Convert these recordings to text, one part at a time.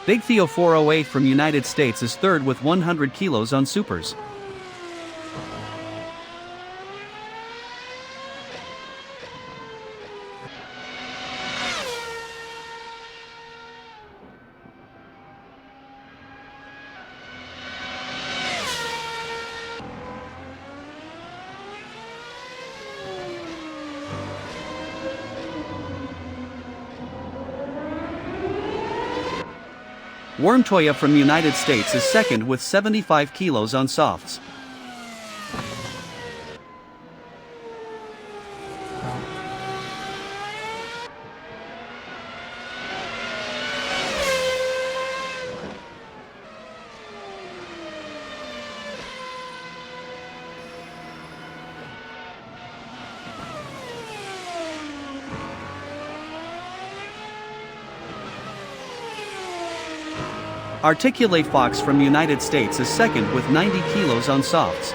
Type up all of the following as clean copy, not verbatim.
Big Theo 408 from United States is third with 100 kilos on supers. Worm Toya from United States is second with 75 kilos on softs. Articulate Fox from United States is second with 90 kilos on softs.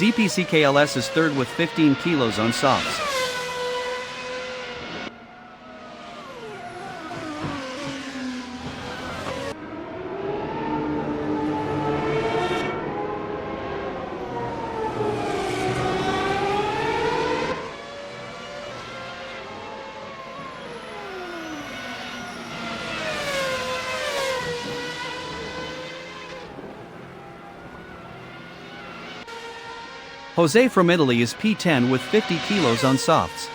DPCKLS is third with 15 kilos on softs. Jose from Italy is P10 with 50 kilos on softs.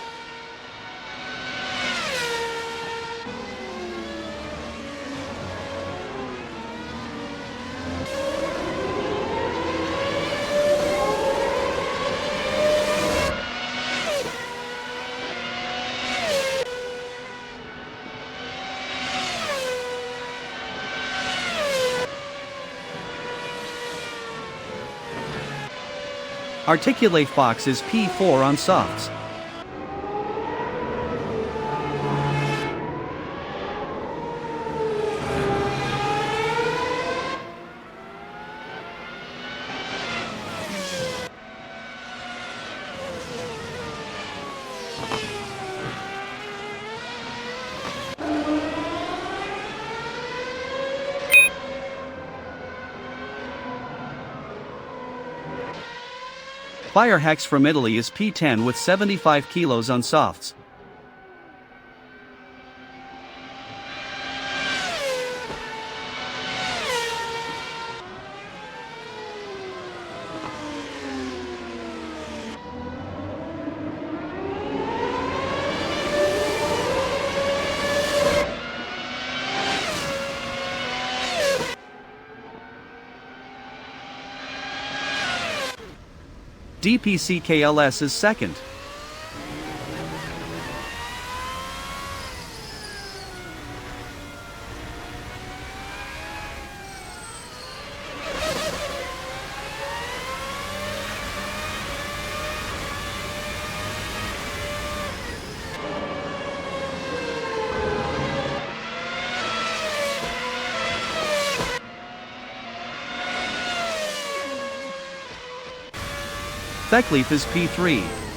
Articulate Fox is P4 on softs. Fire Hex from Italy is P10 with 75 kilos on softs. DPCKLS is second. Feckleaf is P3.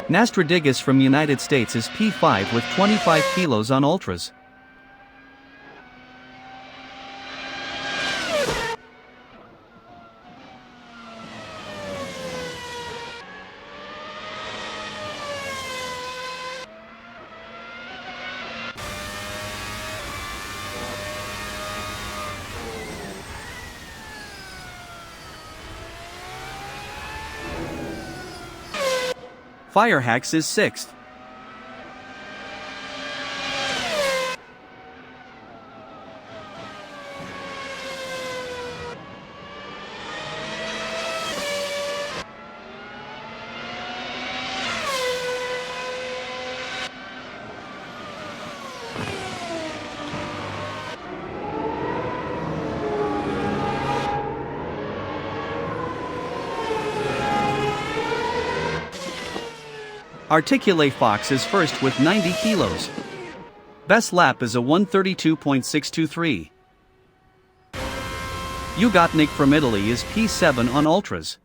Nastradigus from United States is P5 with 25 kilos on ultras. Firehacks is 6th. Articulate Fox is first with 90 kilos. Best lap is a 1:32.623. Ugatnik from Italy is P7 on Ultras.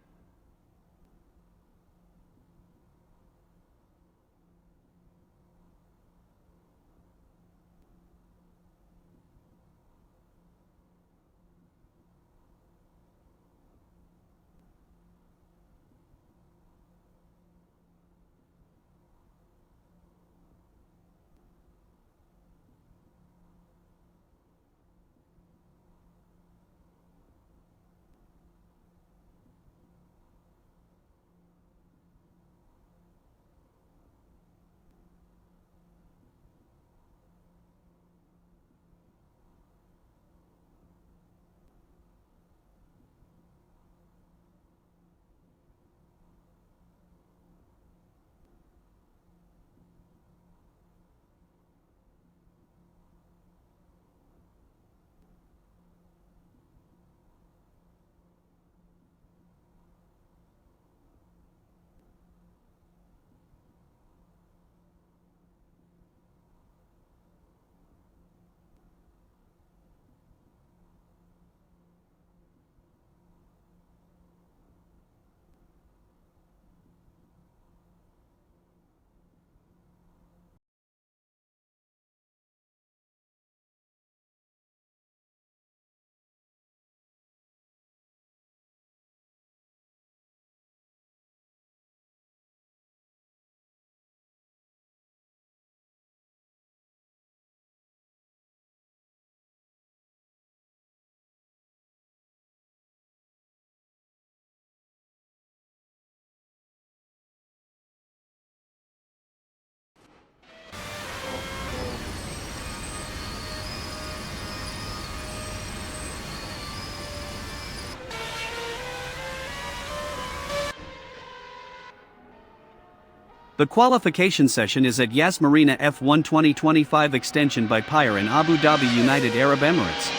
The qualification session is at Yas Marina F1 2025 extension by Pyre in Abu Dhabi, United Arab Emirates.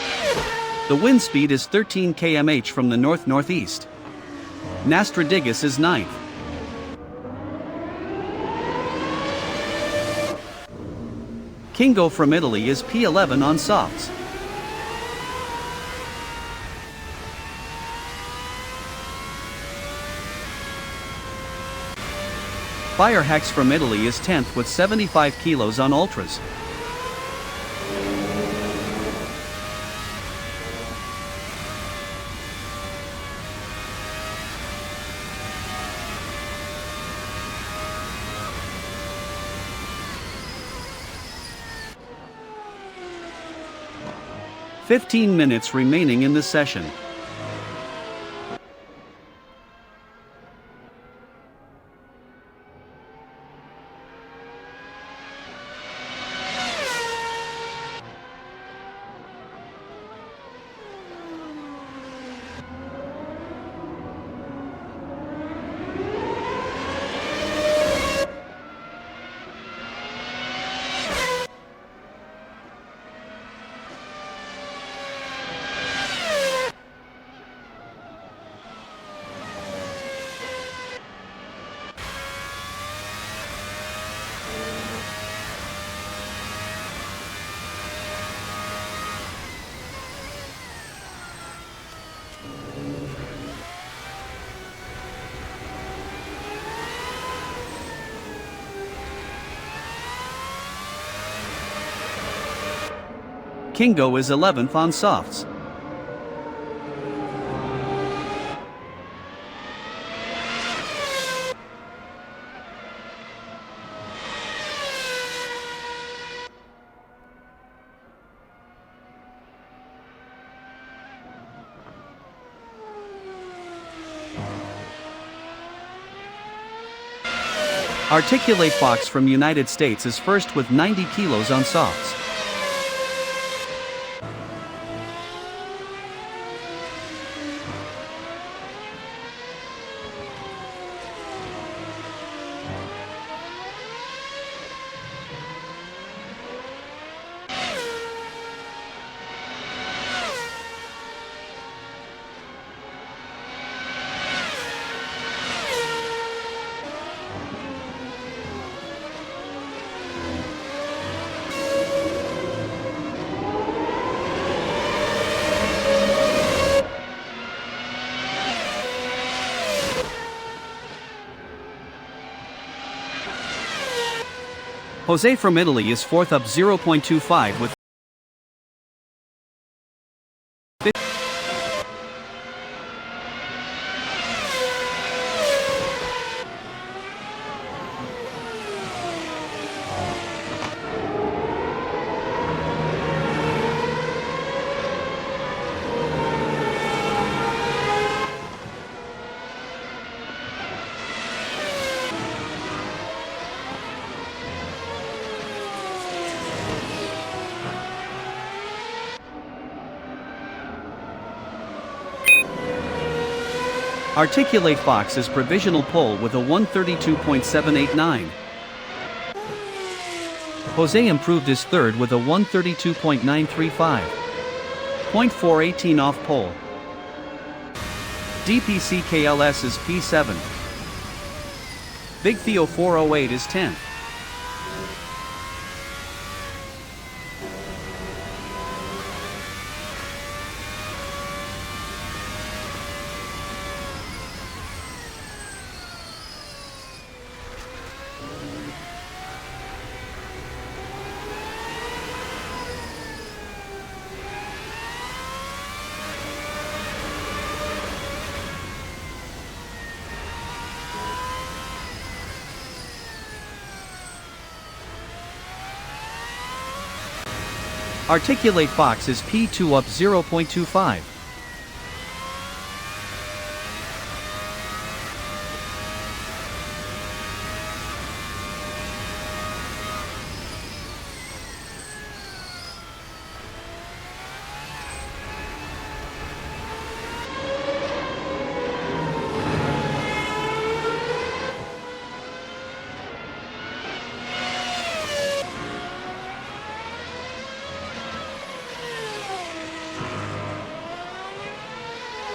The wind speed is 13 km/h from the north-northeast. Nastradigas is 9th. Kingo from Italy is P11 on softs. Firehacks from Italy is 10th with 75 kilos on ultras. "15 minutes remaining in the session." Kingo is 11th on softs. Articulate Fox from United States is first with 90 kilos on softs. Jose from Italy is fourth up 0.25 with Articulate Fox is provisional pole with a 132.789. Jose improved his third with a 132.935. 0.418 off pole. DPCKLS is P7. Big Theo 408 is 10th. Articulate Fox is P2 up 0.25.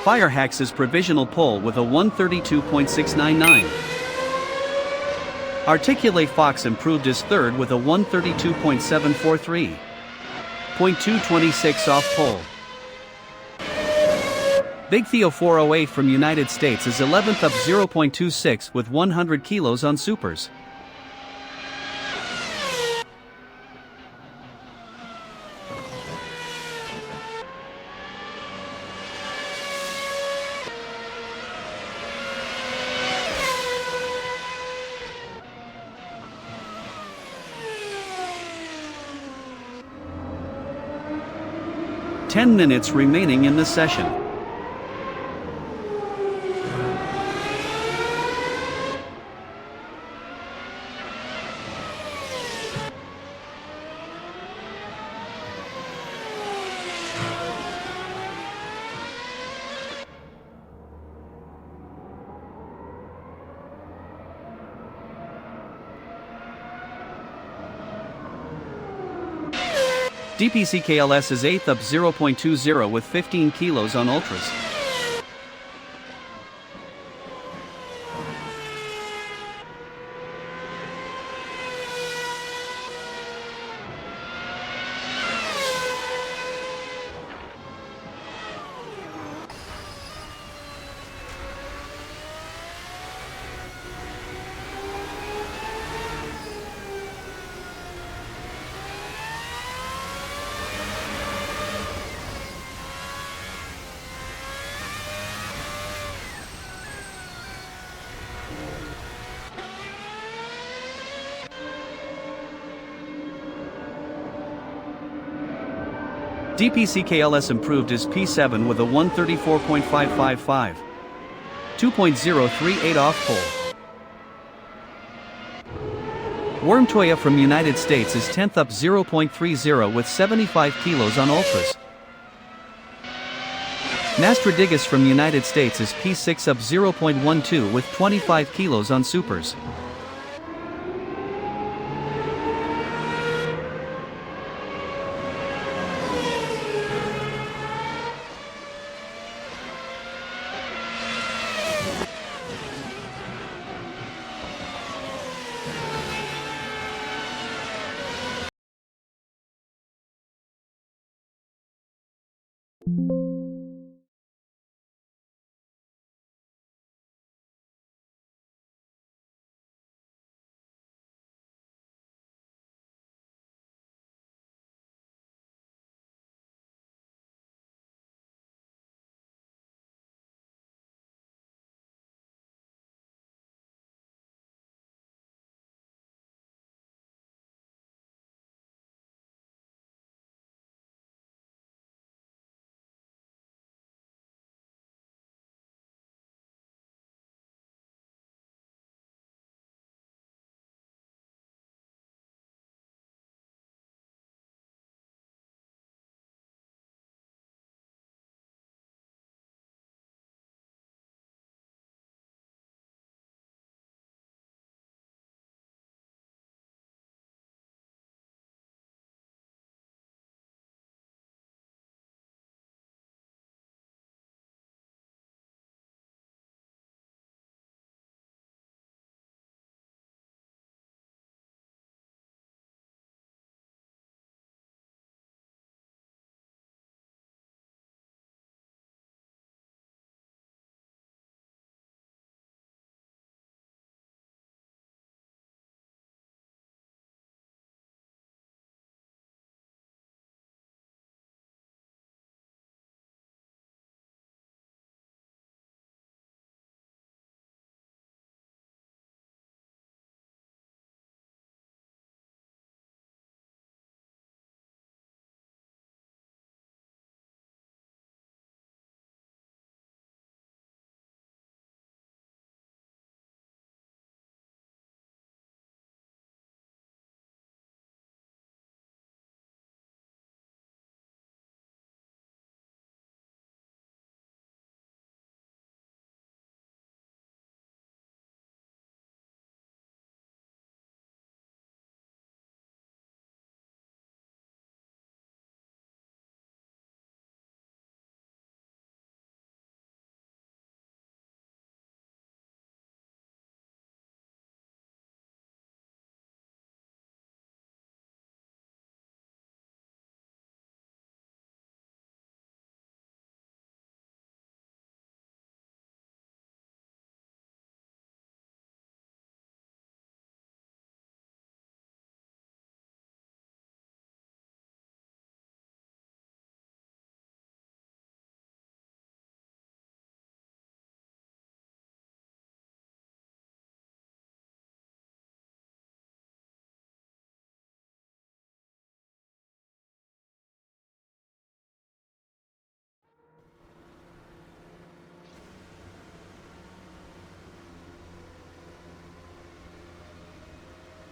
Firehacks is provisional pole with a 132.699. Articulate Fox improved his third with a 132.743. 0.226 off pole. Big Theo 408 from United States is 11th up 0.26 with 100 kilos on supers. Ten minutes remaining in the session. DPCKLS is 8th up 0.20 with 15 kilos on ultras. DPCKLS improved his P7 with a 134.555. 2.038 off pole. Wormtoya from United States is 10th up 0.30 with 75 kilos on ultras. Nastradigus from United States is P6 up 0.12 with 25 kilos on supers.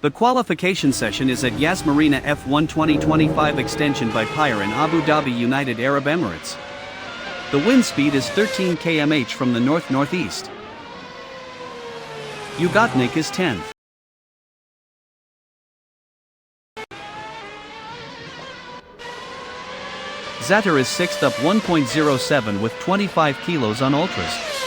The qualification session is at Yas Marina F1 2025 extension by Pyre in Abu Dhabi, United Arab Emirates. The wind speed is 13 km/h from the north-northeast. Ugotnik is 10th. Zatar is 6th up 1.07 with 25 kilos on ultras.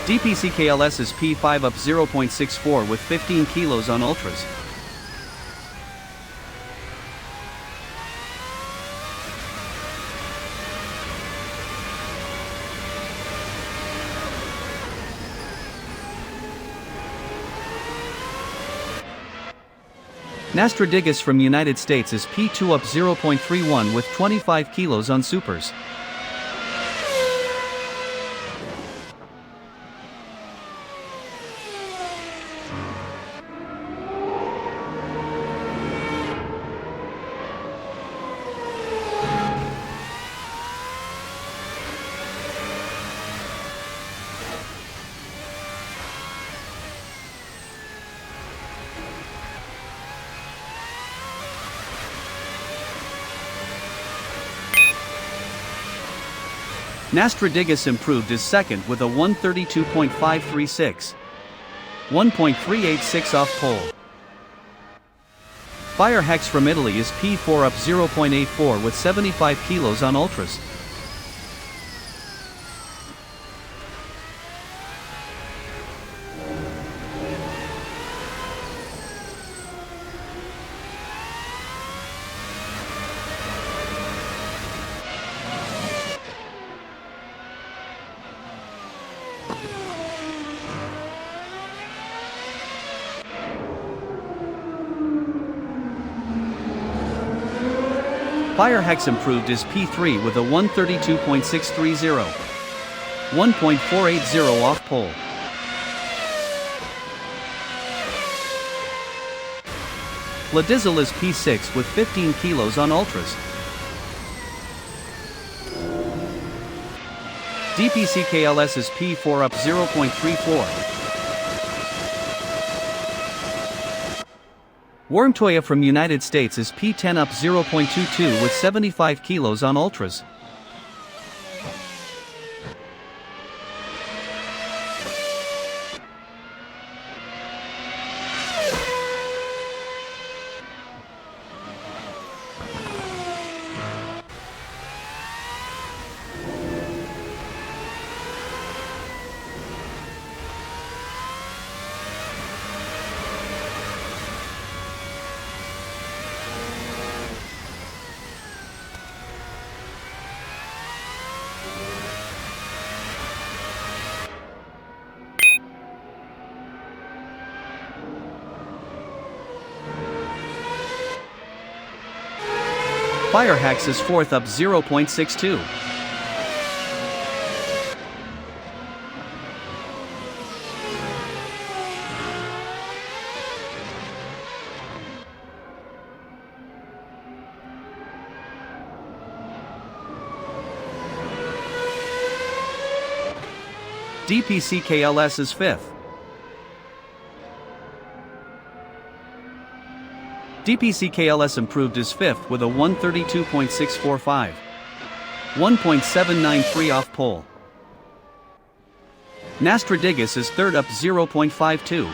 DPCKLS is P5 up 0.64 with 15 kilos on ultras. Nastradigus from United States is P2 up 0.31 with 25 kilos on supers. Nastradigus improved is second with a 132.536. 1.386 off pole. Firehex from Italy is P4 up 0.84 with 75 kilos on ultras. Firehex improved is P3 with a 132.630. 1.480 off pole. Ladizel is P6 with 15 kilos on ultras. DPCKLS is P4 up 0.34. Wormtoya from United States is P10 up 0.22 with 75 kilos on ultras. Firehex is fourth up 0.62. DPCKLS is fifth. DPCKLS improved is fifth with a 132.645. 1.793 off pole. Nastradigus is third up 0.52.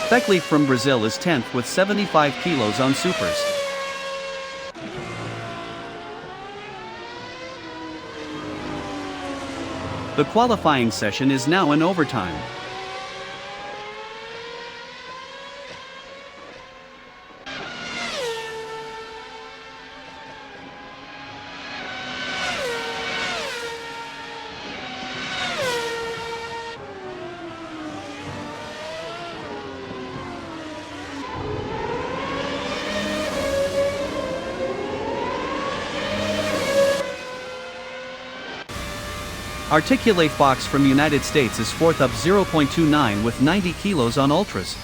Thekleaf from Brazil is 10th with 75 kilos on supers. The qualifying session is now in overtime. Articulate Fox from United States is fourth up 0.29 with 90 kilos on ultras.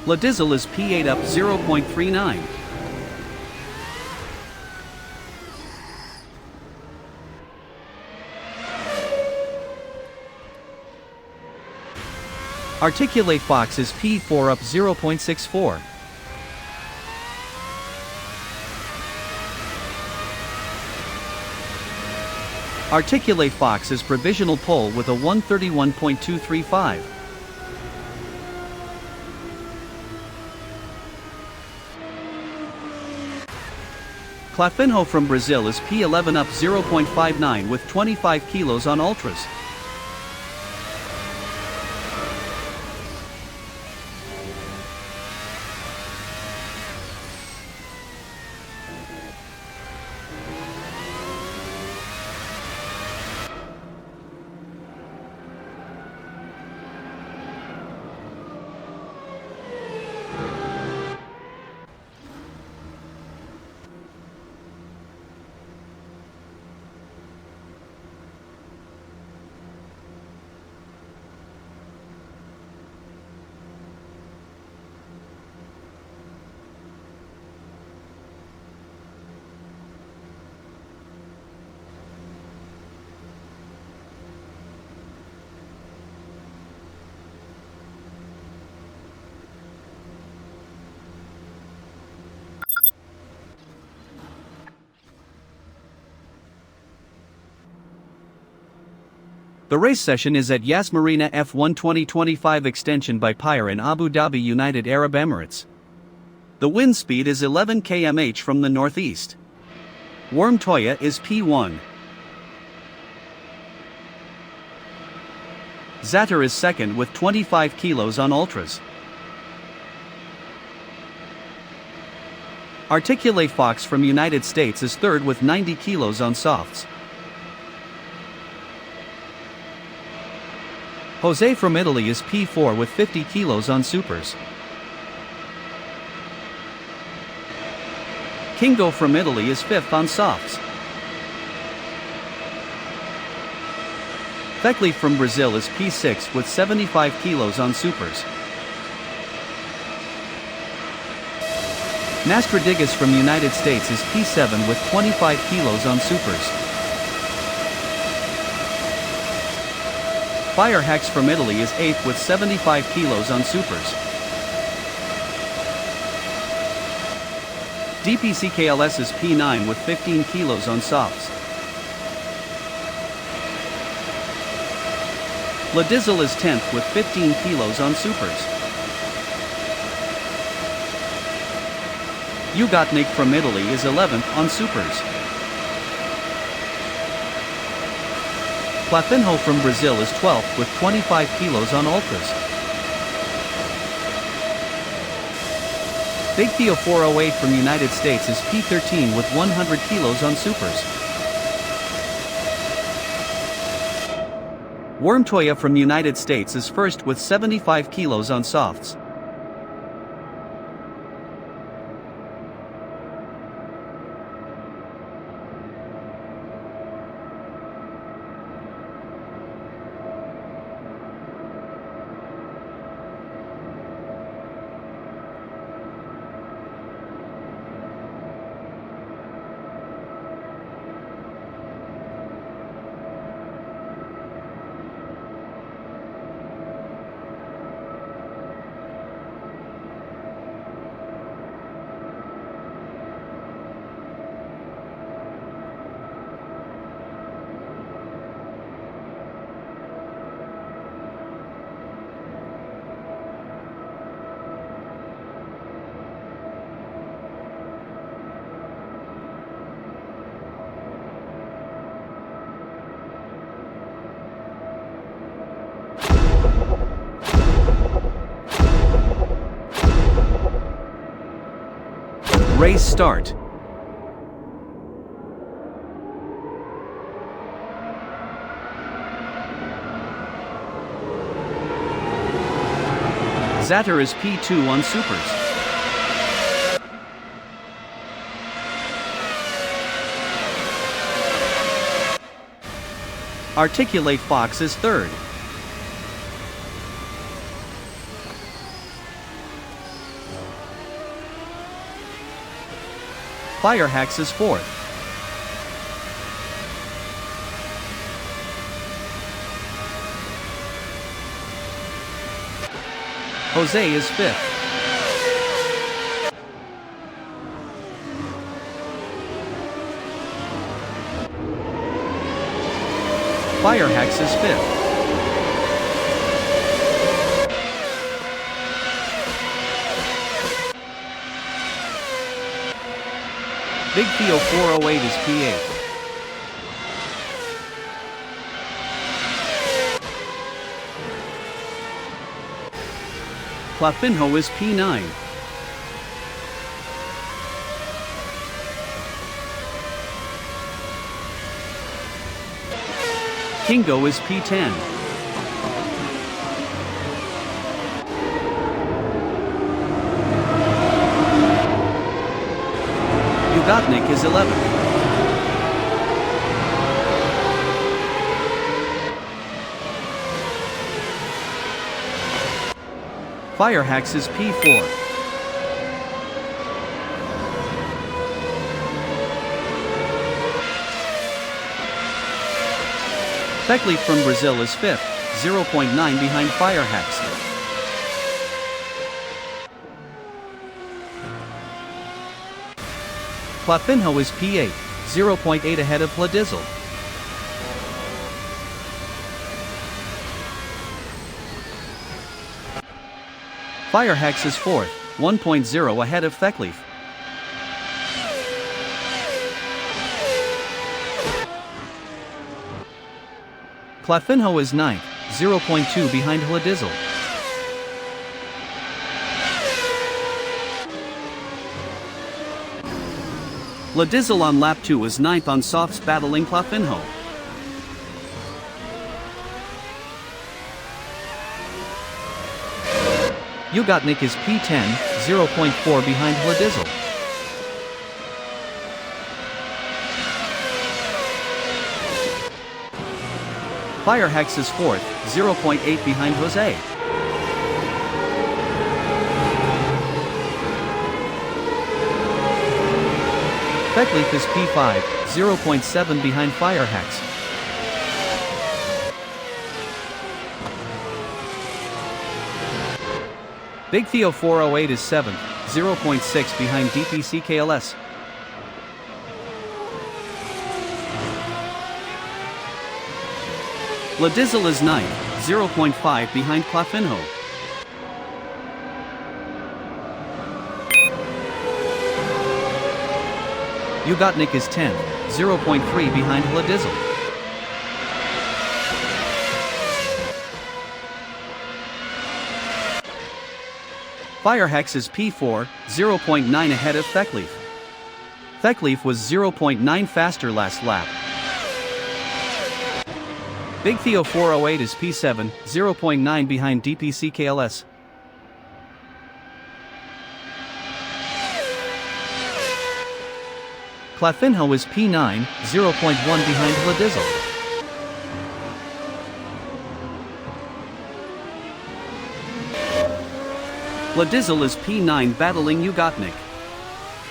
Ladizel is P8 up 0.39. Articulate Fox is P4 up 0.64. Articulate Fox is provisional pole with a 131.235. Clafinho from Brazil is P11 up 0.59 with 25 kilos on ultras. The race session is at Yas Marina F1 2025 extension by Pyre in Abu Dhabi, United Arab Emirates. The wind speed is 11 km/h from the northeast. Warm Toya is P1. Zatar is second with 25 kilos on ultras. Articulate Fox from United States is third with 90 kilos on softs. Jose from Italy is P4 with 50 kilos on supers. Kingo from Italy is fifth on softs. Thekli from Brazil is P6 with 75 kilos on supers. Nastradigas from United States is P7 with 25 kilos on supers. Firehacks from Italy is 8th with 75 kilos on supers. DPCKLS is P9 with 15 kilos on softs. Ladizel is 10th with 15 kilos on supers. Ugatnik from Italy is 11th on supers. Platinho from Brazil is 12th with 25 kilos on ultras. Big Theo 408 from United States is P13 with 100 kilos on supers. Worm Toya from United States is first with 75 kilos on softs. Race start. Zatar is P2 on supers. Articulate Fox is third. Firehacks is fourth. Jose is fifth. Firehacks is fifth. Big Theo 408 is P8. Platinho is P9. Kingo is P10. Ugatnik is 11th. Firehacks is P4. Thekli from Brazil is 5th, 0.9 behind Firehacks. Platinho is P8, 0.8 ahead of Ladizel. Firehex is 4th, 1.0 ahead of Thekleaf. Clafinho is 9th, 0.2 behind Hladizel. Hladizel on lap 2 is 9th on softs battling Clafinho. Ugotnik is P10, 0.4 behind Hladizel. Firehex is 4th, 0.8 behind Jose. Thekleaf is P5, 0.7 behind Firehex. Big Theo 408 is 7th, 0.6 behind DPC KLS. Hladizel is 9th, 0.5 behind Clafinho. Ugotnik is 10th, 0.3 behind Hladizel. Firehex is P4, 0.9 ahead of Thekleaf. Thekleaf was 0.9 faster last lap. Big Theo 408 is P7, 0.9 behind DPC KLS. Clafinho is P9, 0.1 behind Hladizel. Hladizel is P9 battling Ugotnik.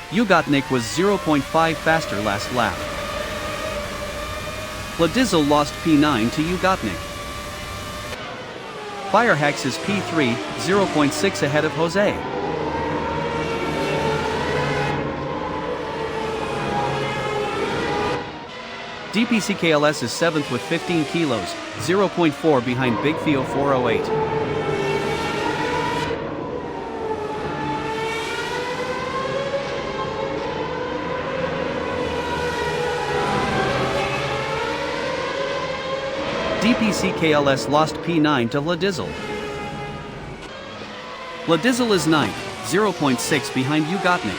Ugotnik was 0.5 faster last lap. Hladizel lost P9 to Ugotnik. Firehex is P3, 0.6 ahead of Jose. DPC KLS is 7th with 15 kilos, 0.4 behind Big Theo 408. DPC KLS lost P9 to Hladizel. Hladizel is 9th, 0.6 behind Ugotnik.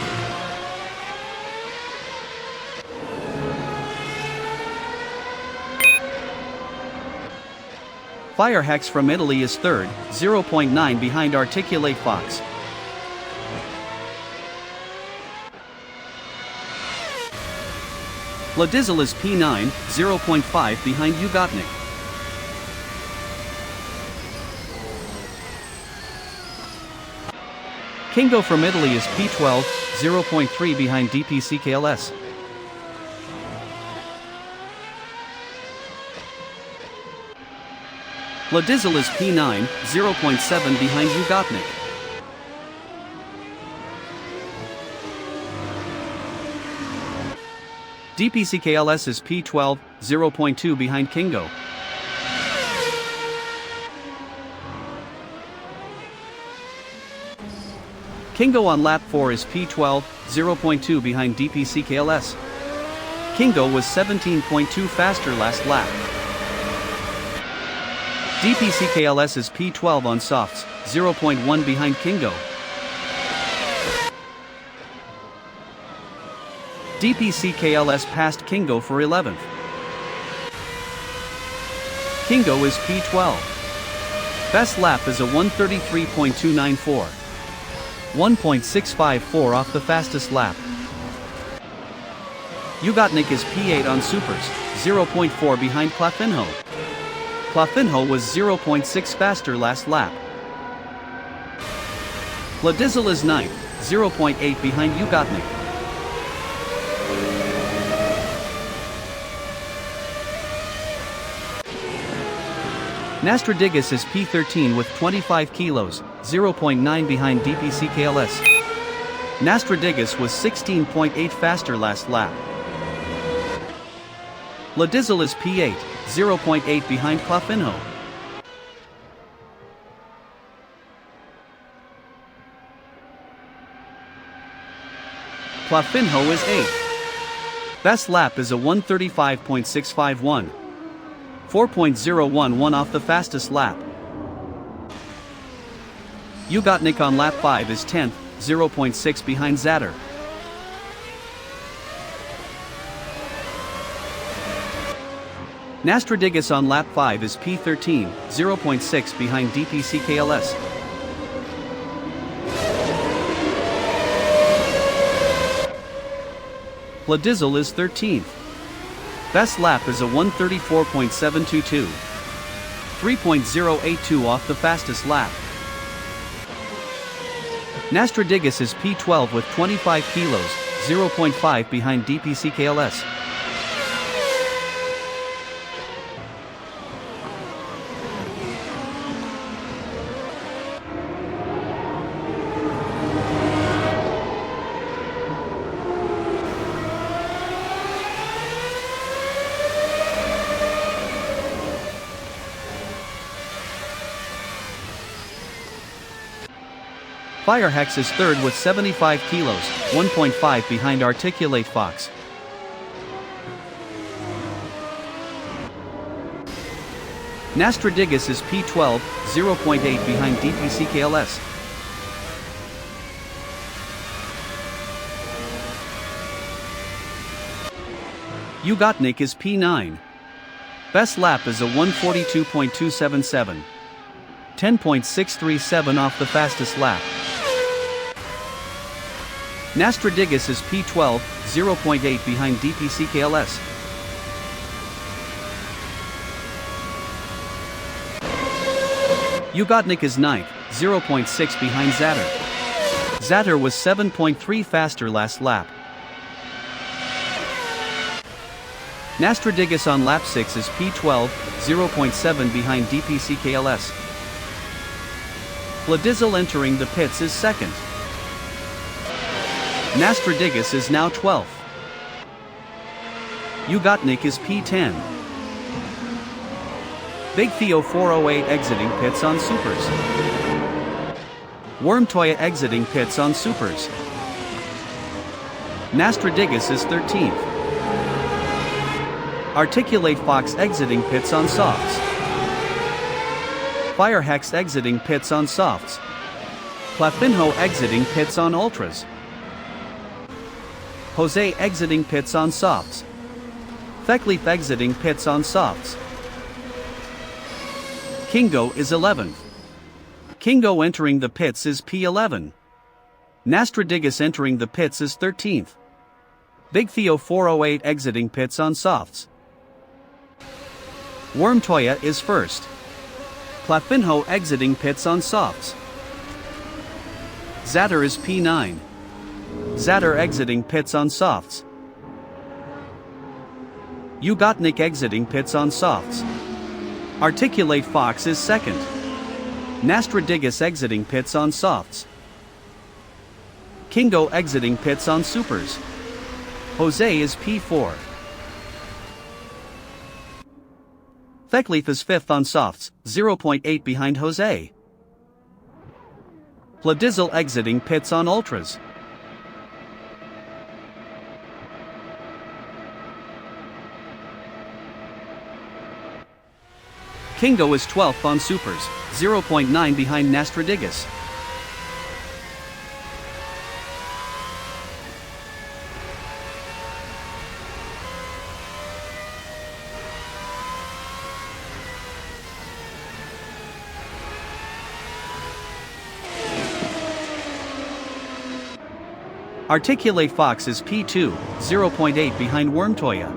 Firehex from Italy is 3rd, 0.9 behind Articulate Fox. Hladizel is P9, 0.5 behind Ugotnik. Kingo from Italy is P12, 0.3 behind DPC KLS. Hladizel is P9, 0.7 behind Ugotnik. DPC KLS is P12, 0.2 behind Kingo. Kingo on lap 4 is P12, 0.2 behind DPC KLS. Kingo was 17.2 faster last lap. DPC KLS is P12 on softs, 0.1 behind Kingo. DPC KLS passed Kingo for 11th. Kingo is P12. Best lap is a 1:33.294. 1.654 off the fastest lap. Ugotnik is P8 on supers, 0.4 behind Clafinho. Clafinho was 0.6 faster last lap. Hladizel is 9th, 0.8 behind Ugotnik. Nastradigas is P13 with 25 kilos, 0.9 behind DPC KLS. Nastradigas was 16.8 faster last lap. Hladizel is P8, 0.8 behind Clafinho. Clafinho is 8th. Best lap is a 1:35.651. 4.011 off the fastest lap. Ugatnik on lap 5 is 10th, 0.6 behind Zatter. Nastradigas on lap 5 is P13, 0.6 behind DPCKLS. Pladizel is 13th. Best lap is a 1:34.722. 3.082 off the fastest lap. Nastradigas is P12 with 25 kilos, 0.5 behind DPCKLS. Firehex is 3rd with 75 kilos, 1.5 behind Articulate Fox. Nastradigas is P12, 0.8 behind DPCKLS. Ugatnik is P9. Best lap is a 1:42.277. 10.637 off the fastest lap. Nastradigas is P12, 0.8 behind DPCKLS. Ugatnik is 9th, 0.6 behind Zatter. Zatter was 7.3 faster last lap. Nastradigas on lap 6 is P12, 0.7 behind DPCKLS. Pladizel entering the pits is 2nd. Nastradigas is now 12th. Ugatnik is P10. Big Theo 408 exiting pits on supers. Wormtoya exiting pits on supers. Nastradigas is 13th. Articulate Fox exiting pits on softs. Firehex exiting pits on softs. Clafinho exiting pits on ultras. Jose exiting pits on softs. Thekleaf exiting pits on softs. Kingo is 11th. Kingo entering the pits is P11. Nastradigas entering the pits is 13th. Big Theo 408 exiting pits on softs. Wormtoya is 1st. Clafinho exiting pits on softs. Zatter is P9. Zatter exiting pits on softs. Ugatnik exiting pits on softs. Articulate Fox is 2nd. Nastradigas exiting pits on softs. Kingo exiting pits on supers. Jose is P4. Thekleaf is 5th on softs, 0.8 behind Jose. Pladizel exiting pits on ultras. Kingo is 12th on supers, 0.9 behind Nastradigas. Articulate Fox is P2, 0.8 behind Wormtoya.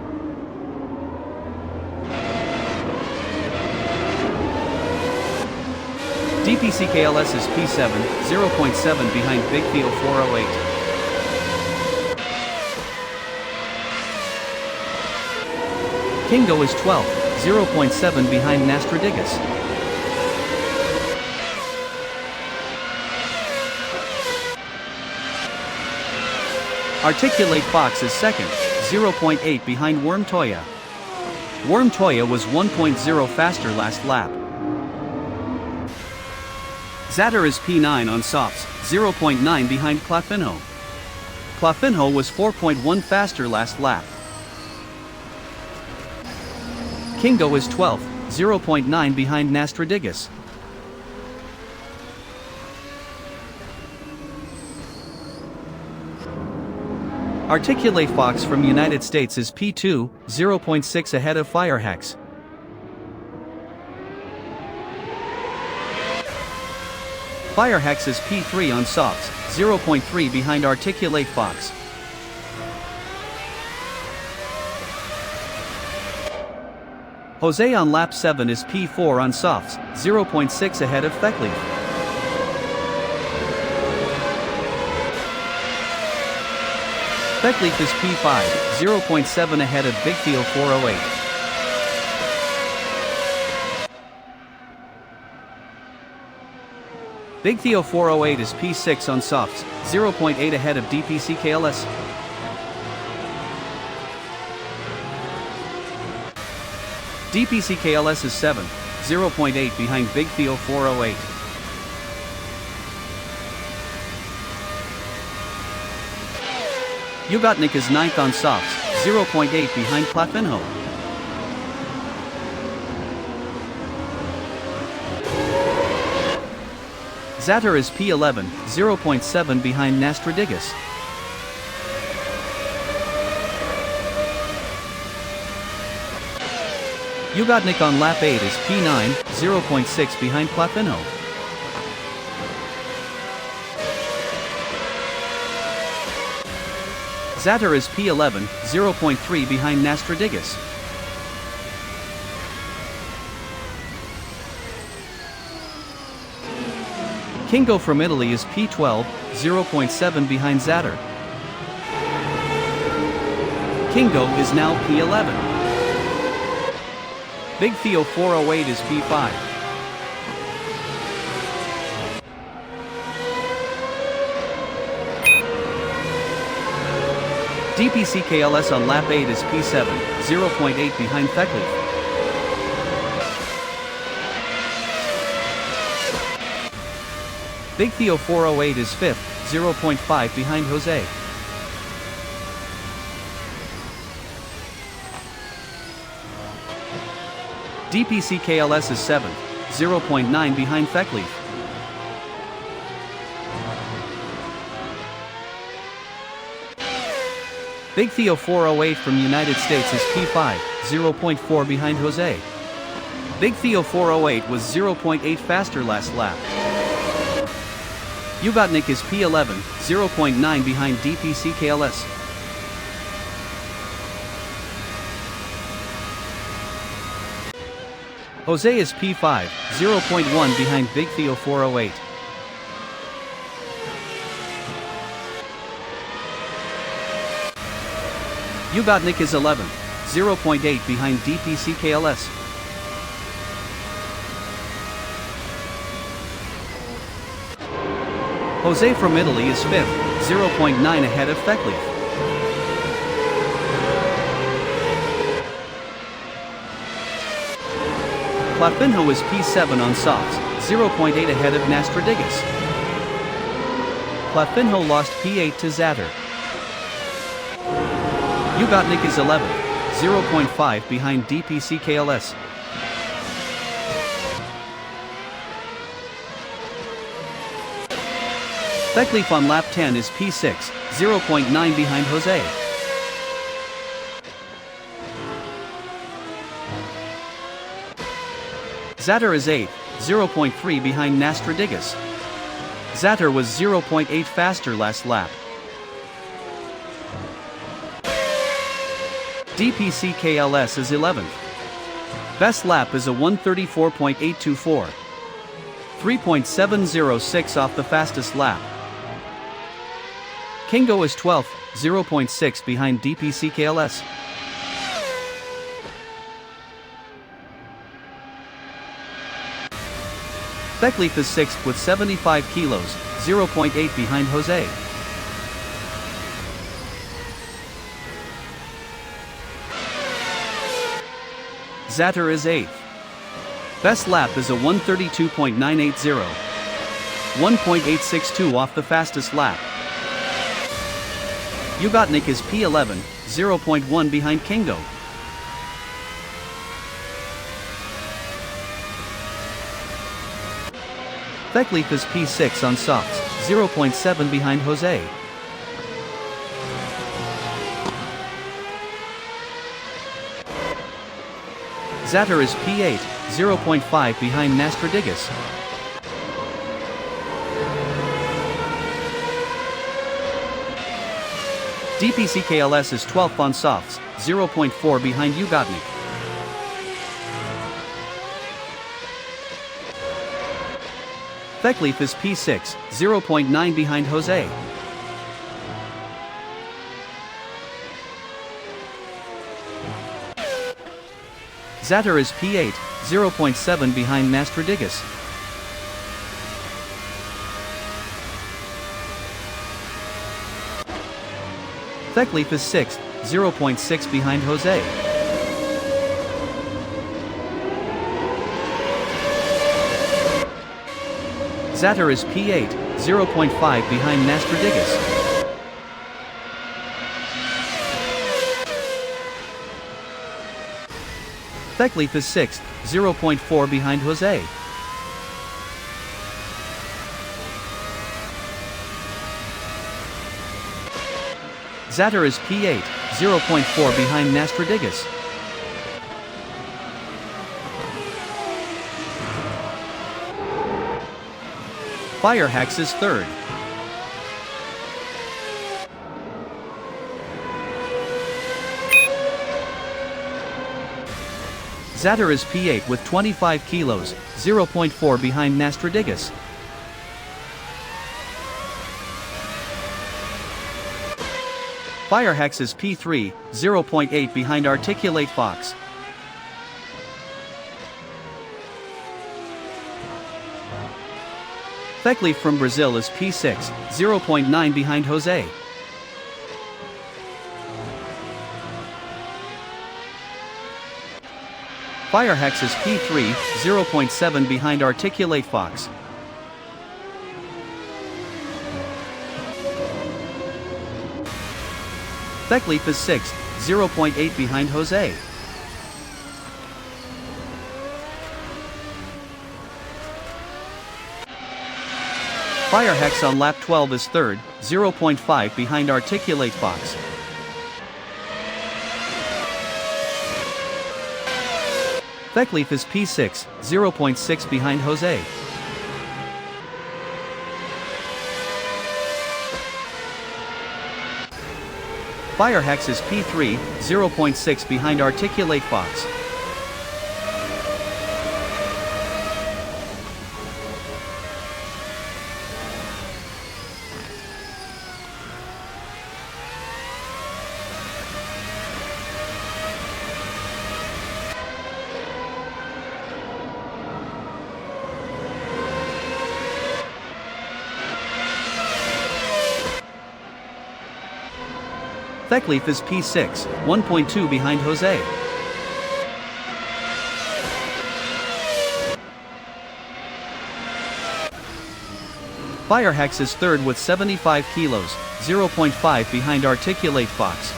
DPCKLS is P7, 0.7 behind Big Theo 408. Kingo is 12th, 0.7 behind Nastradigas. Articulate Fox is 2nd, 0.8 behind Wormtoya. Wormtoya was 1.0 faster last lap. Zatter is P9 on softs, 0.9 behind Clafinho. Clafinho was 4.1 faster last lap. Kingo is 12th, 0.9 behind Nastradigas. Articulate Fox from United States is P2, 0.6 ahead of Firehex. Firehex is P3 on softs, 0.3 behind Articulate Fox. Jose on lap 7 is P4 on softs, 0.6 ahead of Thekleaf. Thekleaf is P5, 0.7 ahead of Big Theo 408. Big Theo 408 is P6 on softs, 0.8 ahead of DPC KLS. DPC KLS is 7, 0.8 behind Big Theo 408. Ugotnik is 9th on softs, 0.8 behind Clafinho. Zatter is P11, 0.7 behind Nastradigas. Ugotnik on lap 8 is P9, 0.6 behind Clafinho. Zatter is P11, 0.3 behind Nastradigas. Kingo from Italy is P12, 0.7 behind Zatter. Kingo is now P11. Big Theo 408 is P5. DPC KLS on lap 8 is P7, 0.8 behind Thekleaf. Big Theo 408 is 5th, 0.5 behind Jose. DPC KLS is 7th, 0.9 behind Thekleaf. Big Theo 408 from United States is P5, 0.4 behind Jose. Big Theo 408 was 0.8 faster last lap. Ugotnik is P11, 0.9 behind DPC KLS. Jose is P5, 0.1 behind Big Theo 408. Ugotnik is 11th, 0.8 behind DPC KLS. Jose from Italy is 5th, 0.9 ahead of Thekleaf. Clafinho is P7 on softs, 0.8 ahead of Nastradigas. Clafinho lost P8 to Zatter. Ugotnik is 11th, 0.5 behind DPC KLS. Thekleaf on lap 10 is P6, 0.9 behind Jose. Zatter is 8th, 0.3 behind Nastradigas. Zatter was 0.8 faster last lap. DPC KLS is 11th. Best lap is a 1:34.824. 3.706 off the fastest lap. Kingo is 12th, 0.6 behind DPC KLS. Thekleaf is 6th with 75 kilos, 0.8 behind Jose. Zatter is 8th. Best lap is a 1:32.980. 1.862 off the fastest lap. Ugotnik is P11, 0.1 behind Kingo. Thekleif is P6 on softs, 0.7 behind Jose. Zatter is P8, 0.5 behind Nastradigas. DPCKLS is 12th on softs, 0.4 behind Ugotnik. Thekleif is P6, 0.9 behind Jose. Zatter is P8, 0.7 behind Nastradigas. Thekleif is 6th, 0.6 behind Jose. Zatter is P8, 0.5 behind Nastradigas. Thekleif is 6th, 0.4 behind Jose. Zatter is P8, 0.4 behind Nastradigas. Firehax is 3rd. Zatter is P8 with 25 kilos, 0.4 behind Nastradigas. Firehax is P3, 0.8 behind Articulate Fox. Thekleif from Brazil is P6, 0.9 behind Jose. Firehax is P3, 0.7 behind Articulate Fox. Thekleif is 6th, 0.8 behind Jose. Firehax on lap 12 is 3rd, 0.5 behind Articulate Fox. Thekleif is P6, 0.6 behind Jose. Firehax is P3, 0.6 behind Articulate Fox. Thekleif is P6, 1.2 behind Jose. Firehax is 3rd with 75 kilos, 0.5 behind Articulate Fox.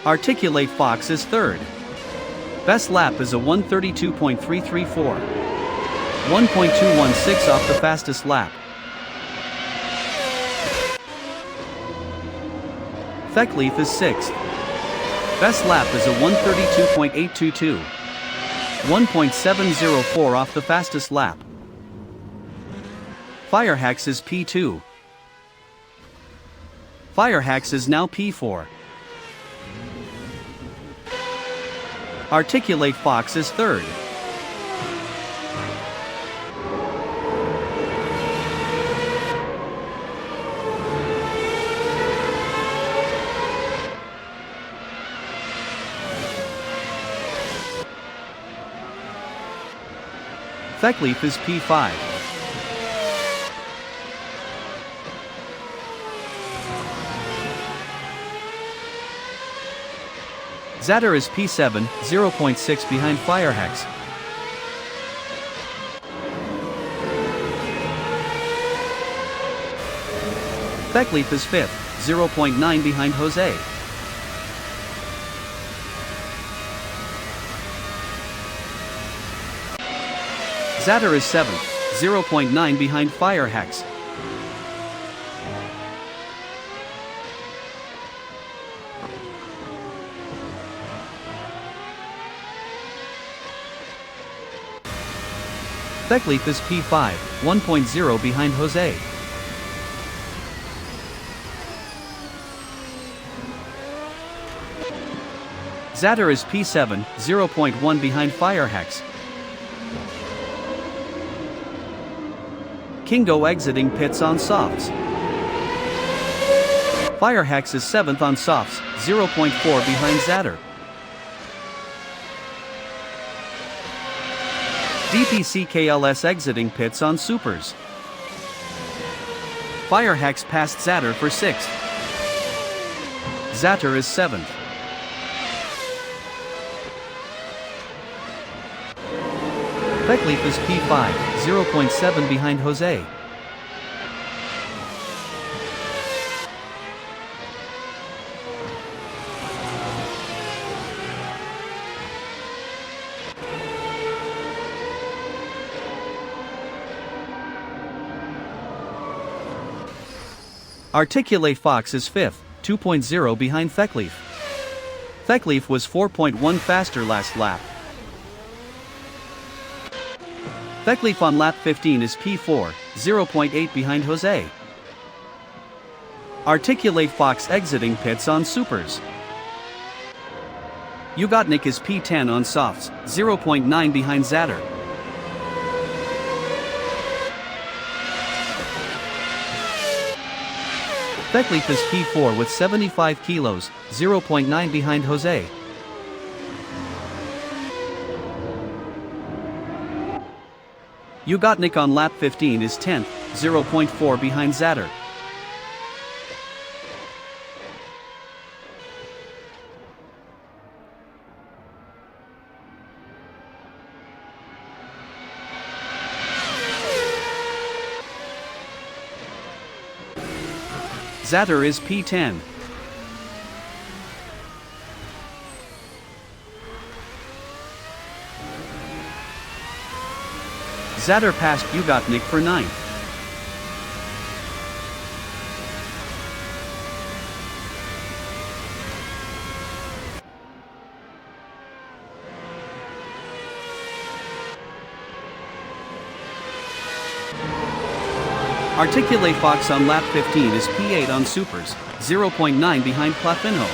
Articulate Fox is 3rd. Best lap is a 1:32.334. 1.216 off the fastest lap. Thekleif is 6th. Best lap is a 1:32.822. 1.704 off the fastest lap. Firehax is P2. Firehax is now P4. Articulate Fox is 3rd. Thekleif is P5. Zatter is P7, 0.6 behind Firehex. Feckleaf is 5th, 0.9 behind Jose. Zatter is 7th, 0.9 behind Firehex. Feckleaf is P5, 1.0 behind Jose. Zatter is P7, 0.1 behind Firehex. Kingo exiting pits on softs. Firehex is 7th on softs, 0.4 behind Zatter. DPCKLS exiting pits on supers. Firehex passed Zatter for 6th. Zatter is 7th. Feckleaf is P5, 0.7 behind Jose. Articulate Fox is 5th, 2.0 behind Feckleaf. Feckleaf was 4.1 faster last lap. Feckleaf on lap 15 is P4, 0.8 behind Jose. Articulate Fox exiting pits on supers. Ugotnik is P10 on softs, 0.9 behind Zatter. Feckleaf is P4 with 75 kilos, 0.9 behind Jose. Ugotnik on lap 15 is 10th, 0.4 behind Zatter. Zatter is P10. Zatter passed Ugotnik for 9th. Articulate Fox on lap 15 is P8 on supers, 0.9 behind Clafinho.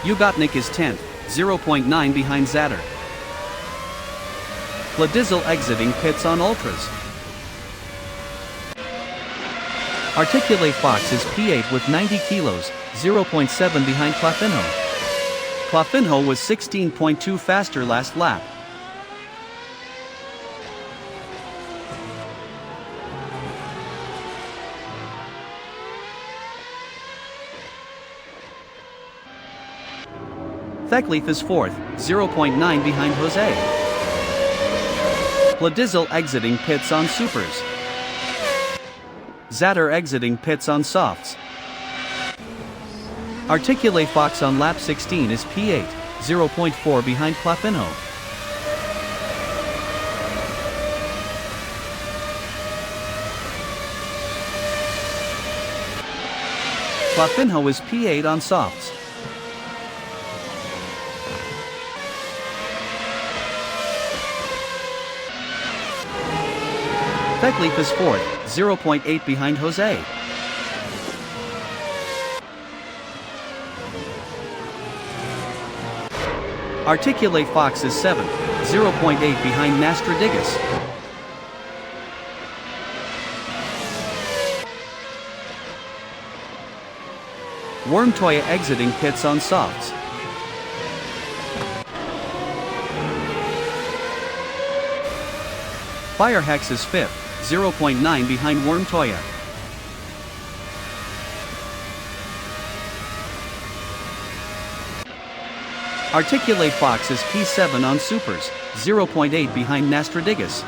Ugotnik is 10th, 0.9 behind Zatter. Fladizzle exiting pits on ultras. Articulate Fox is P8 with 90 kilos, 0.7 behind Clafinho. Clafinho was 16.2 faster last lap. Feckleaf is 4th, 0.9 behind Jose. Fladizzle exiting pits on supers. Zatter exiting pits on softs. Articulate Fox on lap 16 is P8, 0.4 behind Clafinho. Clafinho is P8 on softs. Feckleaf is 4th, 0.8 behind Jose. Articulate Fox is 7th, 0.8 behind Nastradigas. Wormtoya exiting pits on softs. Firehex is 5th, 0.9 behind Worm Toya. Articulate Fox is P7 on Supers, 0.8 behind Nastradigus.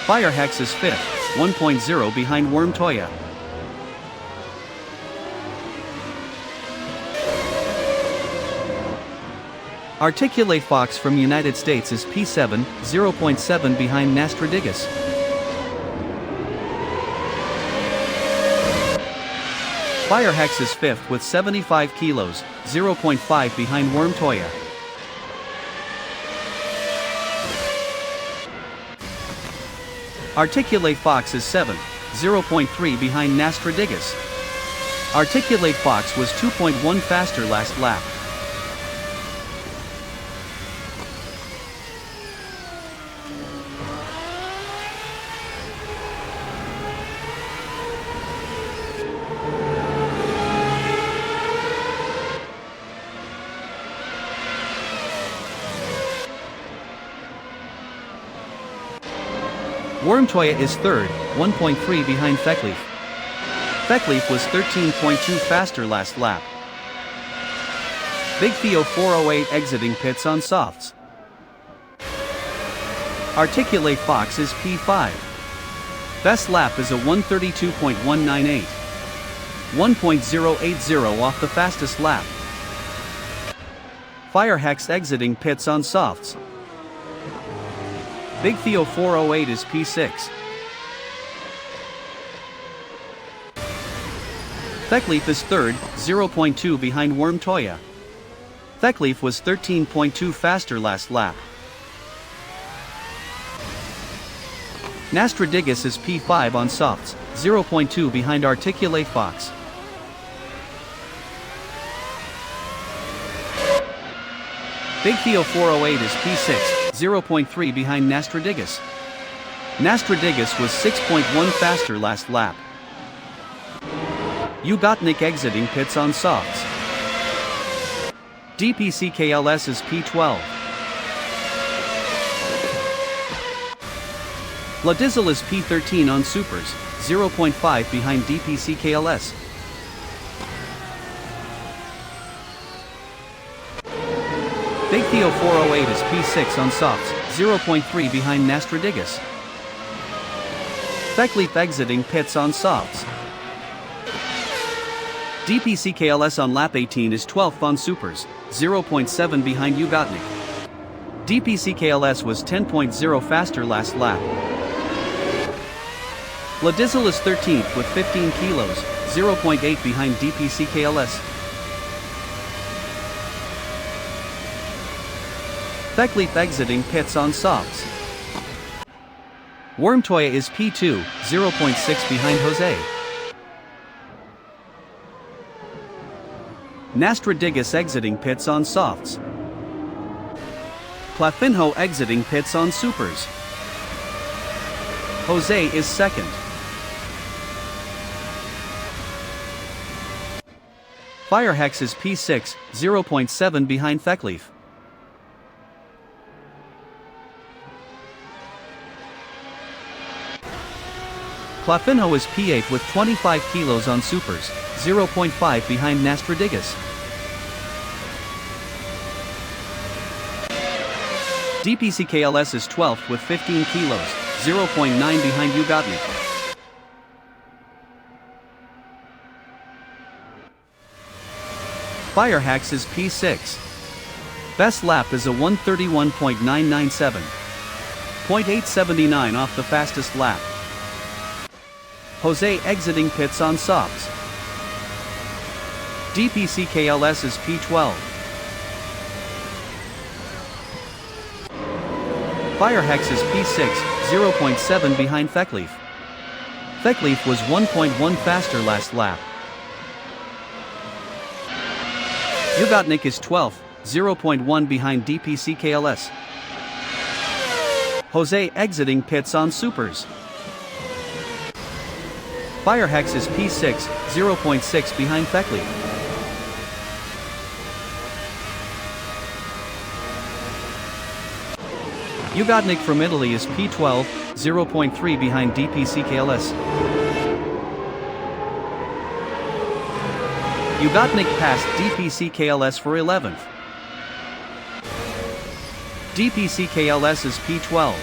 Firehex is 5th, 1.0 behind Worm Toya. Articulate Fox from United States is P7, 0.7 behind Nastradigus. Firehex is 5th with 75 kilos, 0.5 behind Worm Toya. Articulate Fox is 7th, 0.3 behind Nastradigus. Articulate Fox was 2.1 faster last lap. Worm Toya is 3rd, 1.3 behind Feckleaf. Feckleaf was 13.2 faster last lap. Big Theo 408 exiting pits on softs. Articulate Fox is P5. Best lap is a 132.198. 1.080 off the fastest lap. Firehex exiting pits on softs. Big Theo 408 is P6. Feckleaf is 3rd, 0.2 behind Worm Toya. Feckleaf was 13.2 faster last lap. Nastradigus is P5 on softs, 0.2 behind Articulate Fox. Big Theo 408 is P6, 0.3 behind Nastradigus. Nastradigus was 6.1 faster last lap. Ugotnik exiting pits on softs. DPCKLS is P12. Ladizel is P13 on supers, 0.5 behind DPCKLS. Big Theo 408 is P6 on softs, 0.3 behind Nastradigus. Feckleaf exiting pits on softs. DPCKLS on lap 18 is 12th on supers, 0.7 behind Ugotnik. DPCKLS was 10.0 faster last lap. Ladizel is 13th with 15 kilos, 0.8 behind DPCKLS. Feckleaf exiting pits on softs. Worm Toya is P2, 0.6 behind Jose. Nastradigus exiting pits on softs. Plafinho exiting pits on supers. Jose is 2nd. Firehex is P6, 0.7 behind Feckleaf. Plafinho is P8 with 25 kilos on supers, 0.5 behind Nastradigus. DPCKLS is 12th with 15 kilos, 0.9 behind Ugotnik. Firehex is P6. Best lap is a 131.997. 0.879 off the fastest lap. Jose exiting pits on softs. DPCKLS is P12. Firehex is P6, 0.7 behind Feckleaf. Feckleaf was 1.1 faster last lap. Ugotnik is 12th, 0.1 behind DPCKLS. Jose exiting pits on supers. Firehex is P6, 0.6 behind Theckley. Ugodnik from Italy is P12, 0.3 behind DPCKLS. Ugodnik passed DPCKLS for 11th. DPCKLS is P12.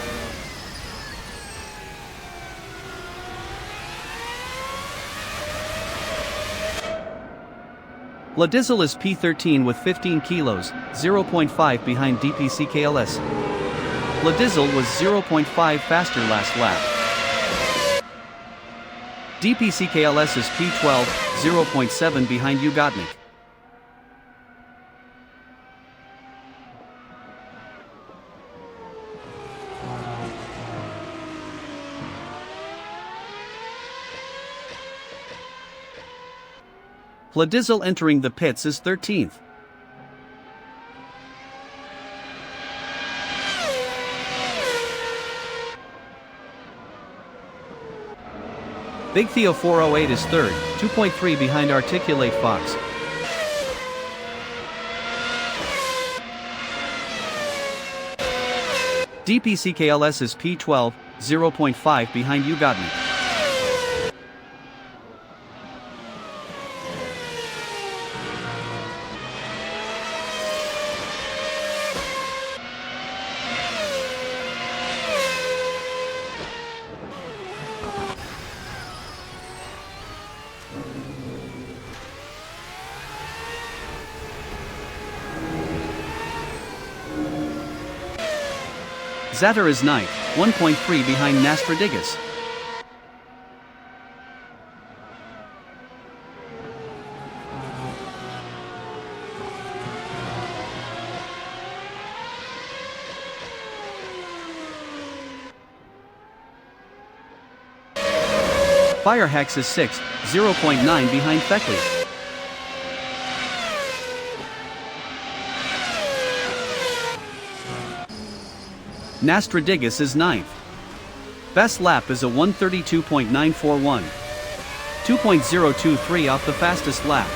Ladizel is P13 with 15 kilos, 0.5 behind DPCKLS. Ladizel was 0.5 faster last lap. DPCKLS is P12, 0.7 behind Ugodnik. Ladizel entering the pits is 13th. Big Theo 408 is third, 2.3 behind Articulate Fox. DPCKLS is P12, 0.5 behind Ugodnik. Zatter is ninth, 1.3 behind Nastradigas. Firehex is sixth, 0.9 behind Theckley. Nastradigas is ninth. Best lap is a 1:32.941. 2.023 off the fastest lap.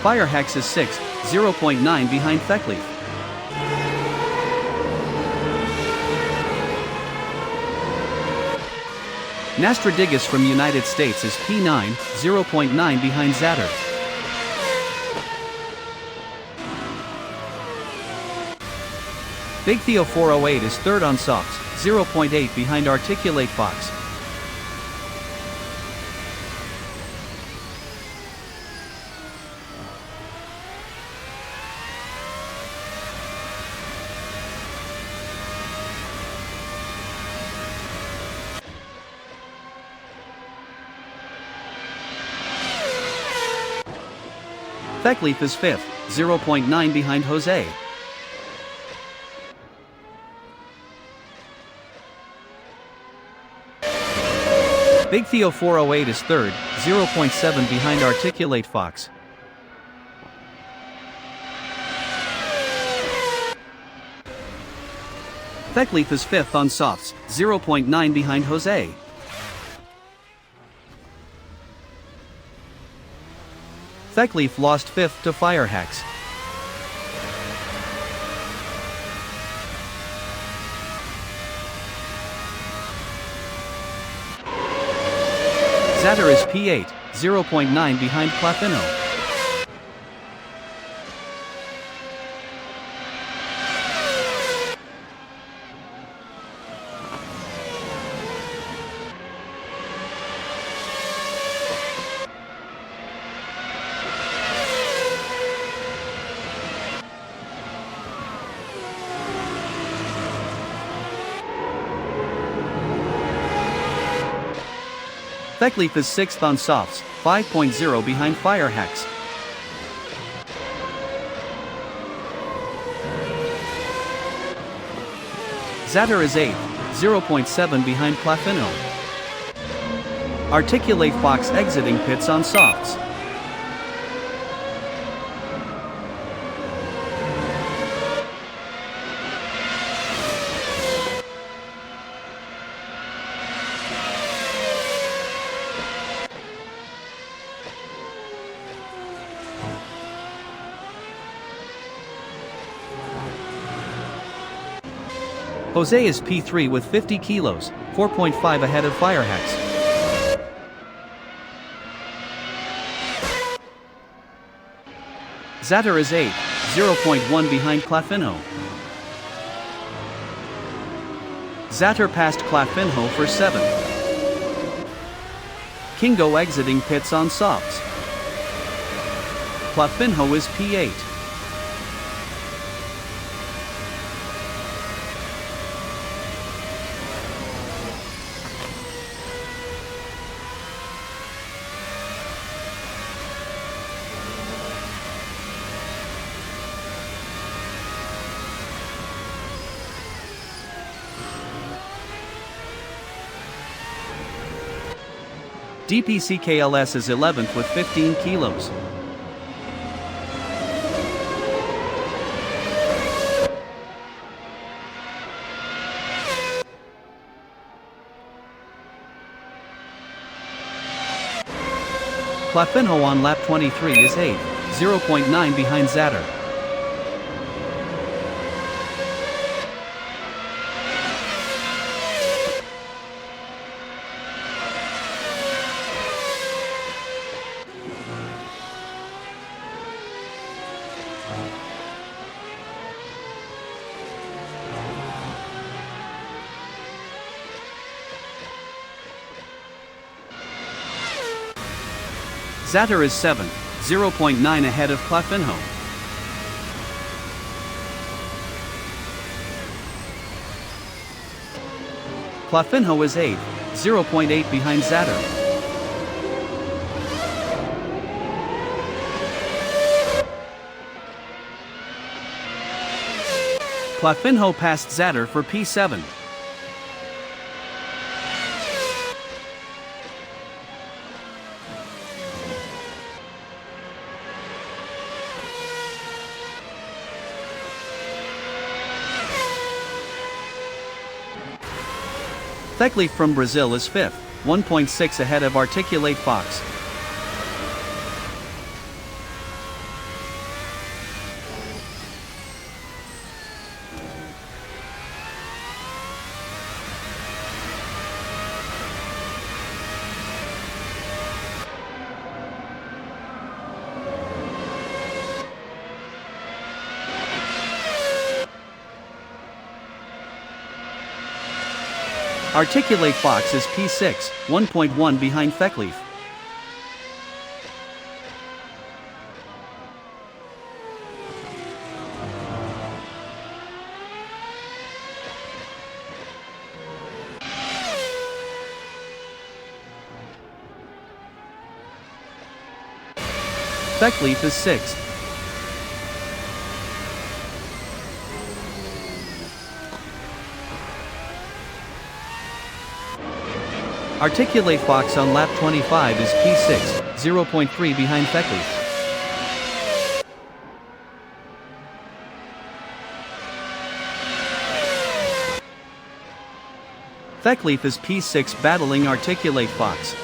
Firehex is sixth, 0.9 behind Theckley. Nastradigas from United States is P9, 0.9 behind Zatter. Big Theo 408 is third on softs, 0.8 behind Articulate Fox. Theckley is fifth, 0.9 behind Jose. Big Theo 408 is third, 0.7 behind Articulate Fox. Theckley is fifth on softs, 0.9 behind Jose. Theckley lost fifth to Firehex. Zatter is P8, 0.9 behind Clafino. Theckley is sixth on softs, 5.0 behind Firehex. Zatter is eighth, 0.7 behind Clafino. Articulate Fox exiting pits on softs. Jose is P3 with 50 kilos, 4.5 ahead of Firehex. Zatter is 8, 0.1 behind Clafinho. Zatter passed Clafinho for 7th. Kingo exiting pits on softs. Clafinho is P8. DPCKLS is 11th with 15 kilos. Clafinho on lap 23 is 8th, 0.9 behind Zatter. Zatter is 7th, 0.9 ahead of Clafinho. Clafinho is 8th, 0.8 behind Zatter. Clafinho passed Zatter for P7. Thekleif from Brazil is 5th, 1.6 ahead of Articulate Fox. Articulate Fox is P6, 1.1 behind Thekleif. Thekleif is 6th. Articulate Fox on lap 25 is P6, 0.3 behind Thekleif. Thekleif is P6 battling Articulate Fox.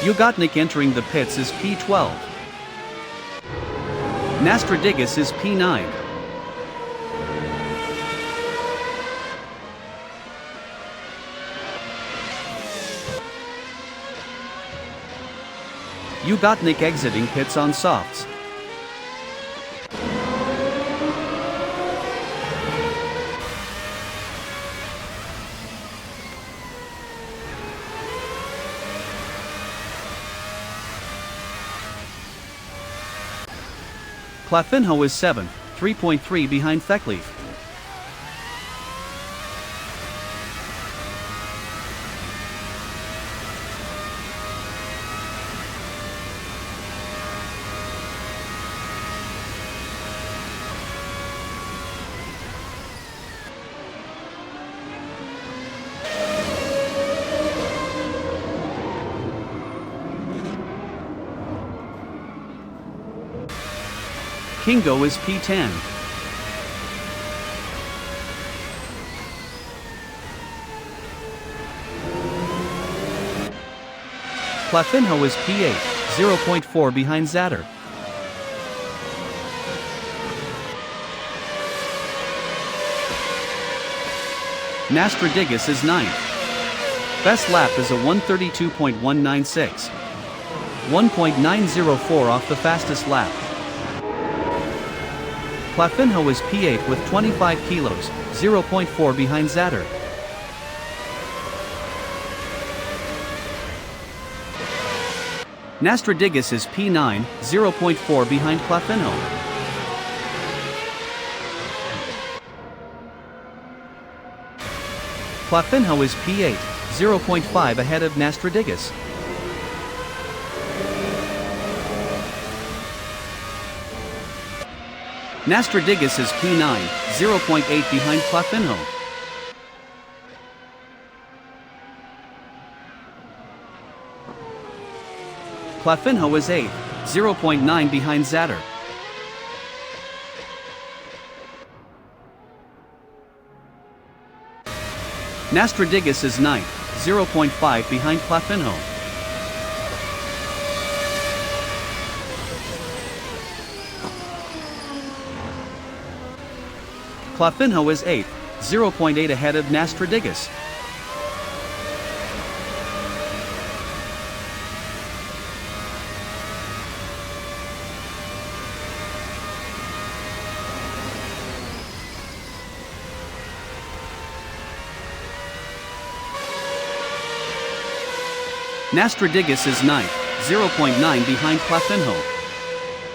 Ugotnik entering the pits is P12. Nastradigas is P9. Ugotnik exiting pits on softs. Clafinho is 7th, 3.3 behind Thekleif. Kingo is P10. Clafinho is P8, 0.4 behind Zatter. Nastradigus is 9th. Best lap is a 1:32.196. 1.904 off the fastest lap. Clafinho is P8 with 25 kilos, 0.4 behind Zatter. Nastradigus is P9, 0.4 behind Clafinho. Clafinho is P8, 0.5 ahead of Nastradigus. Nastradigus is P9, 0.8 behind Clafinho. Clafinho is 8th, 0.9 behind Zatter. Nastradigus is 9th, 0.5 behind Clafinho. Clafinho is 8th, 0.8 ahead of Nastradigus. Nastradigus is 9th, 0.9 behind Clafinho.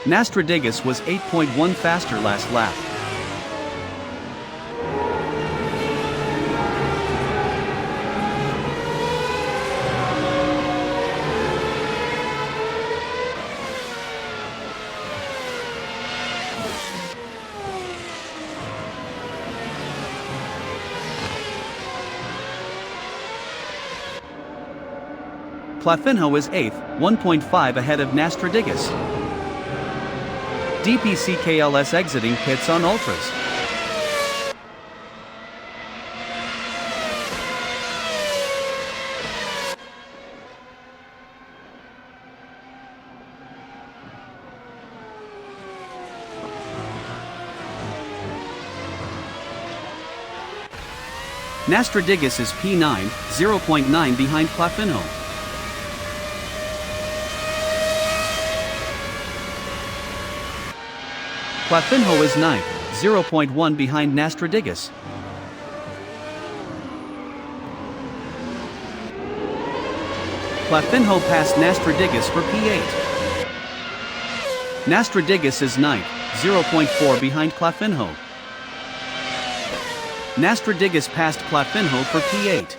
Nastradigus was 8.1 faster last lap. Clafinho is 8th, 1.5 ahead of Nastradigus. DPCKLS exiting pits on Ultras. Nastradigus is P9, 0.9 behind Clafinho. Clafinho is 9th, 0.1 behind Nastradigus. Clafinho passed Nastradigus for P8. Nastradigus is 9th, 0.4 behind Clafinho. Nastradigus passed Clafinho for P8.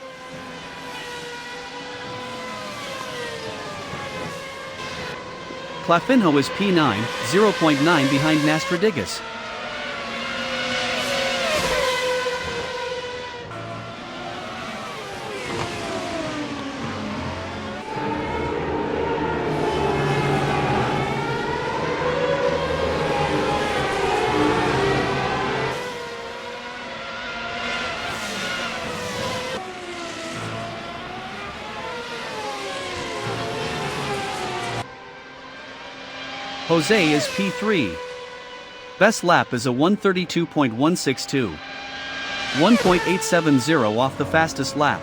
Clafinho is P9, 0.9 behind Nastradigus. Jose is P3. Best lap is a 1:32.162. 1.870 off the fastest lap.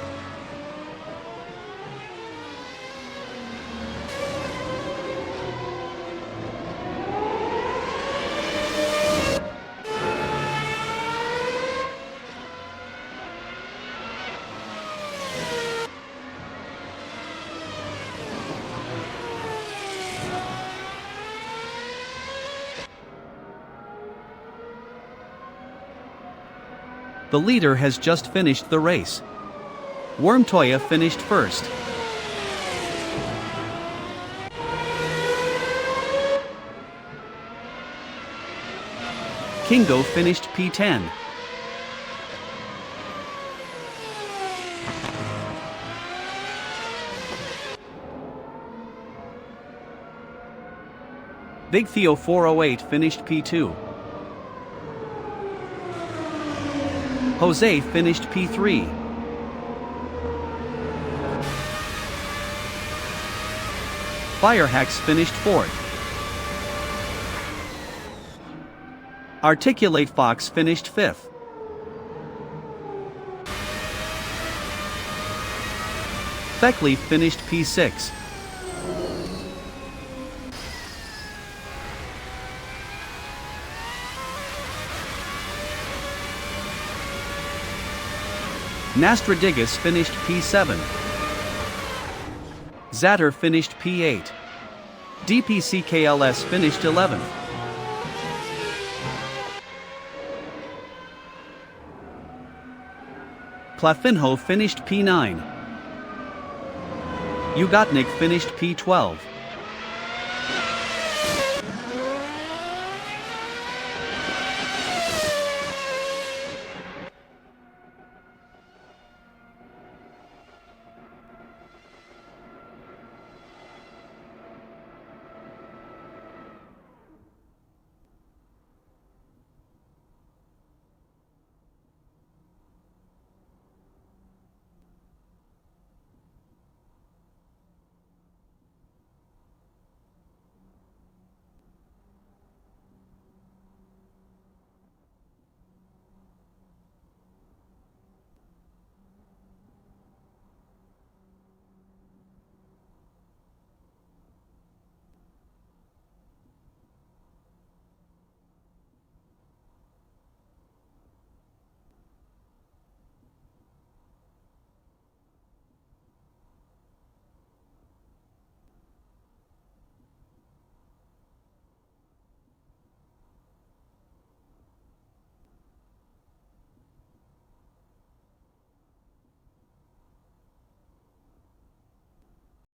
The leader has just finished the race. Wormtoya finished first. Kingo finished P10. Big Theo 408 finished P2. Jose finished P3. Firehacks finished 4th. Articulate Fox finished 5th. Feckleaf finished P6. Nastradigus finished P7. Zatter finished P8. DPCKLS finished 11th. Plafinho finished P9. Ugatnik finished P12.